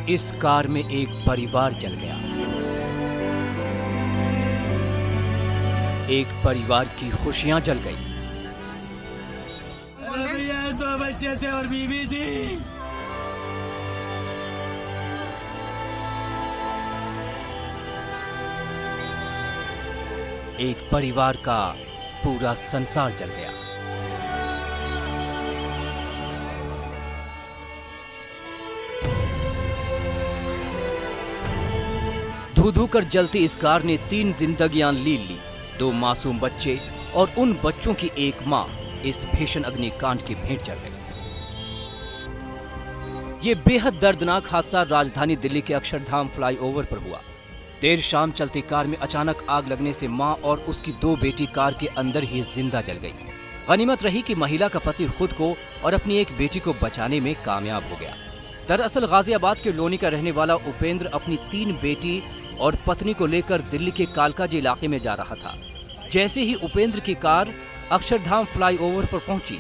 इस कार में एक परिवार जल गया। एक परिवार की खुशियां जल गई। भैया 2 बच्चे थे और बीवी थी। एक परिवार का पूरा संसार जल गया। धू-धू कर जलती इस कार ने 3 जिंदगियां ली 2 मासूम बच्चे और उन बच्चों की एक मां इस भीषण अग्निकांड की भेंट चढ़ गई। ये बेहद दर्दनाक हादसा राजधानी दिल्ली के अक्षरधाम फ्लाईओवर पर हुआ। देर शाम चलती कार में अचानक आग लगने से मां और उसकी 2 बेटी कार के अंदर ही जिंदा जल गई। गनीमत रही कि महिला का पति खुद को और अपनी एक बेटी को बचाने में कामयाब हो गया। दरअसल गाजियाबाद के लोनी का रहने वाला उपेंद्र अपनी 3 बेटी और पत्नी को लेकर दिल्ली के कालकाजी इलाके में जा रहा था। जैसे ही उपेंद्र की कार अक्षरधाम फ्लाईओवर पर पहुंची,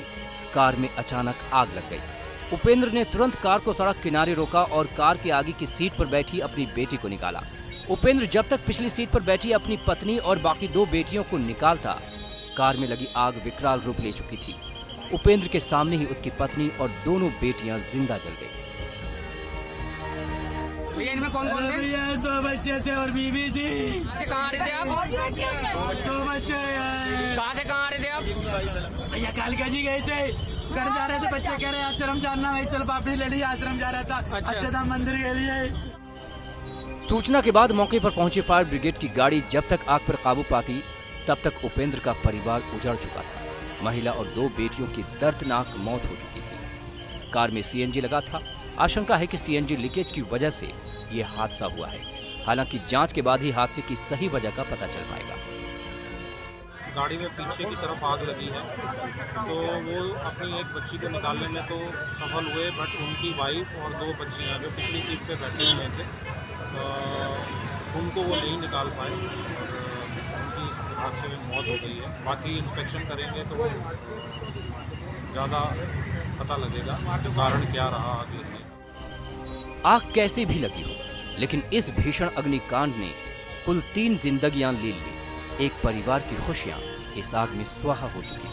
कार में अचानक आग लग गई। उपेंद्र ने तुरंत कार को सड़क किनारे रोका और कार के आगे की सीट पर बैठी अपनी बेटी को निकाला। उपेंद्र जब तक पिछली सीट पर बैठी अपनी पत्नी और बाकी 2 बेटियों को निकालता, कार में लगी आग विकराल रूप ले चुकी थी। उपेंद्र के सामने ही उसकी पत्नी और दोनों बेटियां जिंदा जल गई। भैया इनमें कौन कौन थे? भैया 2 बच्चे थे और बीवी थी। कहाँ आ रहे थे आप? 2 बच्चे कहाँ से कहाँ आ रहे थे आप? भैया कालकाजी गए थे, घर जा रहे थे। बच्चे कह रहे आश्रम जाना, मैं चल पापड़ी लेडी आश्रम जा रहा था। अच्छा। अक्षरधाम मंदिर के लिए। सूचना के बाद मौके पर पहुंची फायर ब्रिगेड की गाड़ी जब तक आग पर काबू पाती, तब तक उपेंद्र का परिवार उजड़ चुका था। महिला और 2 बेटियों की दर्दनाक मौत हो चुकी थी। कार में सीएनजी लगा था। आशंका है कि सीएनजी लीकेज की वजह से ये हादसा हुआ है। हालांकि जांच के बाद ही हादसे की सही वजह का पता चल पाएगा। गाड़ी में पीछे की तरफ आग लगी है, तो वो अपनी एक बच्ची को निकालने में तो सफल हुए, बट उनकी वाइफ और 2 बच्चियां जो पिछली सीट पे बैठे हुए थे, उनको वो नहीं निकाल पाए और उनकी इस हादसे में मौत हो गई है। बाकी इंस्पेक्शन करेंगे तो ज़्यादा पता लगेगा कि कारण क्या रहा आग लगने का। आग कैसे भी लगी हो, लेकिन इस भीषण अग्निकांड ने कुल 3 जिंदगियां ले ली। एक परिवार की खुशियां इस आग में स्वाहा हो चुकी।